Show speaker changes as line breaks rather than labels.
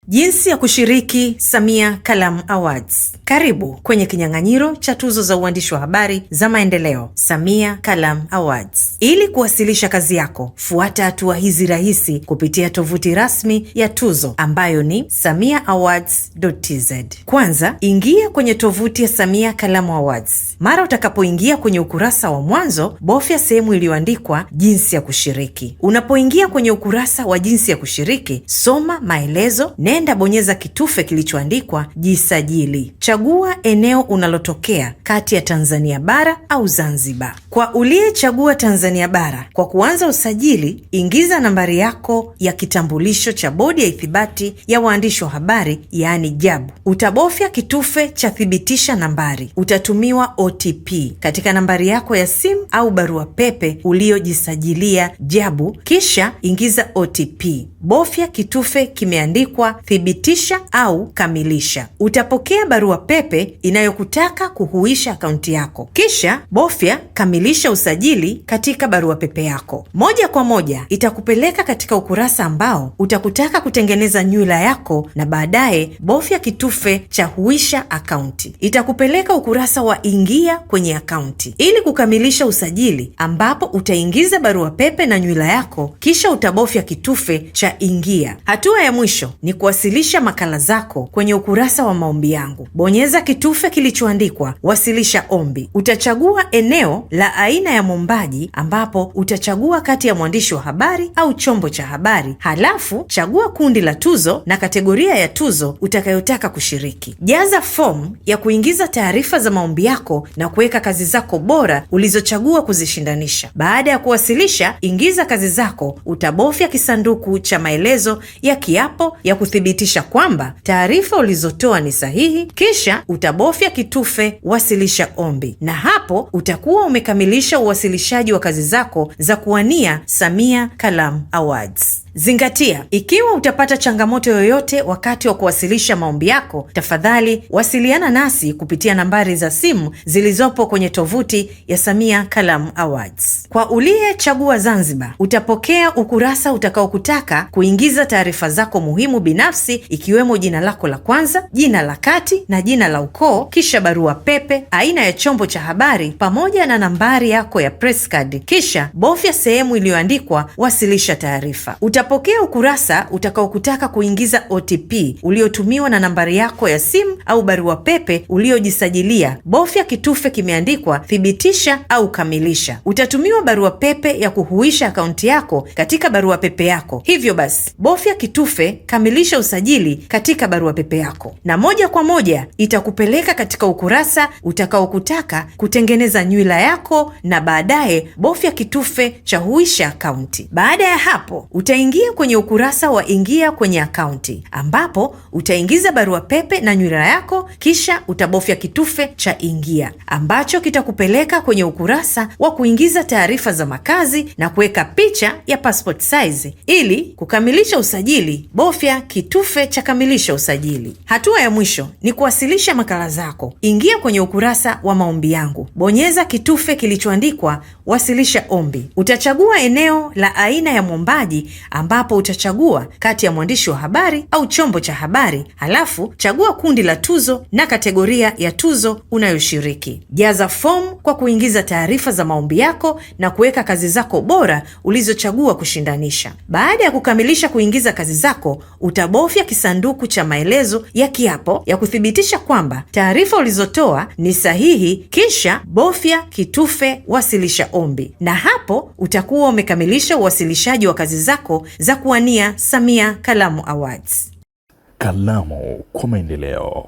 Jinsi ya kushiriki Samia Kalamu Awards. Karibu kwenye kinyang'anyiro cha tuzo za uandishi wa habari za maendeleo, Samia Kalamu Awards. Ili kuwasilisha kazi yako, fuata hatua hizi rahisi kupitia tovuti rasmi ya tuzo ambayo ni samiaawards.tz. Kwanza, ingia kwenye tovuti ya Samia Kalamu Awards. Mara utakapoingia kwenye ukurasa wa mwanzo, bofya sehemu iliyoandikwa jinsi ya kushiriki. Unapoingia kwenye ukurasa wa jinsi ya kushiriki, soma maelezo, nenda bonyeza kitufe kilichoandikwa jisajili. Chagua eneo unalotokea kati ya Tanzania bara au Zanzibar. Kwa uliyechagua Tanzania bara, kwa kuanza usajili, ingiza nambari yako ya kitambulisho cha Bodi ya Ithibati ya Waandishi wa Habari, yaani JAB. Utabofya kitufe cha thibitisha nambari. Utatumiwa OTP katika nambari yako ya simu au barua pepe uliojisajilia JAB, kisha ingiza OTP. Bofya kitufe kimeandikwa thibitisha au kamilisha. Utapokea barua pepe inayokutaka kuhuisha akaunti yako. Kisha bofya kamilisha usajili katika barua pepe yako. Moja kwa moja itakupeleka katika ukurasa ambao utakutaka kutengeneza nywila yako, na baadaye bofya kitufe cha huisha akaunti. Itakupeleka ukurasa wa ingia kwenye akaunti ili kukamilisha usajili, ambapo utaingiza barua pepe na nywila yako, kisha utabofya kitufe cha ingia. Hatua ya mwisho ni kuwasilisha makala zako kwenye ukurasa wa maombi yangu. Bonyeza kitufe kilichoandikwa wasilisha ombi. Utachagua eneo la aina ya mwombaji, ambapo utachagua kati ya mwandishi wa habari au chombo cha habari. Halafu chagua kundi la tuzo na kategoria ya tuzo utakayotaka kushiriki. Jaza fomu ya kuingiza taarifa za maombi yako na kuweka kazi zako bora ulizochagua kuzishindanisha. Baada ya kuwasilisha, ingiza kazi zako. Utabofya kisanduku cha maelezo ya kiapo ya kuthibitisha kwamba taarifa ulizotoa ni sahihi, kisha utabofya kitufe wasilisha ombi, na hapo utakuwa umekamilisha uwasilishaji wa kazi zako za kuwania Samia Kalamu Awards. Zingatia, ikiwa utapata changamoto yoyote wakati wa kuwasilisha maombi yako, tafadhali wasiliana nasi kupitia nambari za simu zilizopo kwenye tovuti ya Samia Kalamu Awards. Kwa uliyechagua Zanzibar, utapokea ukurasa utakaokutaka kuingiza taarifa zako muhimu binafsi, ikiwemo jina lako la kwanza, jina la kati na jina la ukoo, kisha barua pepe, aina ya chombo cha habari pamoja na nambari yako ya press card. Kisha bofya sehemu iliyoandikwa wasilisha taarifa. Utapokea ukurasa utakaokutaka kuingiza OTP uliotumiwa na nambari yako ya simu au barua pepe uliojisajilia. Bofya kitufe kimeandikwa thibitisha au kamilisha. Utatumiwa barua pepe ya kuhuisha akaunti yako katika barua pepe yako. Hivyo basi, bofya kitufe kamilisha usajili katika barua pepe yako, na moja kwa moja itakupeleka katika ukurasa utakaokutaka kutengeneza nywila yako, na baadaye bofya kitufe cha huisha akaunti. Baada ya hapo, utaingia kwenye ukurasa wa ingia kwenye akaunti, ambapo utaingiza barua pepe na nywila yako, kisha utabofya kitufe cha ingia, ambacho kitakupeleka kwenye ukurasa wa kuingiza taarifa za makazi na kuweka picha ya passport size. Ili kukamilisha usajili, bofya kitufe cha kamilisha usajili. Hatua ya mwisho ni kuwasilisha makala zako. Ingia kwenye ukurasa wa maombi yangu. Bonyeza kitufe kilichoandikwa wasilisha ombi. Utachagua eneo la aina ya mwombaji, ambapo utachagua kati ya mwandishi wa habari au chombo cha habari. Halafu chagua kundi la tuzo na kategoria ya tuzo unayoshiriki. Jaza fomu kwa kuingiza taarifa za maombi yako na kuweka kazi zako bora ulizochagua kushindanisha. Baada ya kukamilisha kuingiza kazi zako, utabofya kisanduku cha maelezo ya kiapo ya kuthibitisha kwamba taarifa ulizotoa ni sahihi, kisha bofya kitufe wasilisha ombi, na hapo utakuwa umekamilisha uwasilishaji wa kazi zako za kuwania Samia Kalamu Awards.
Kalamu kwa maendeleo.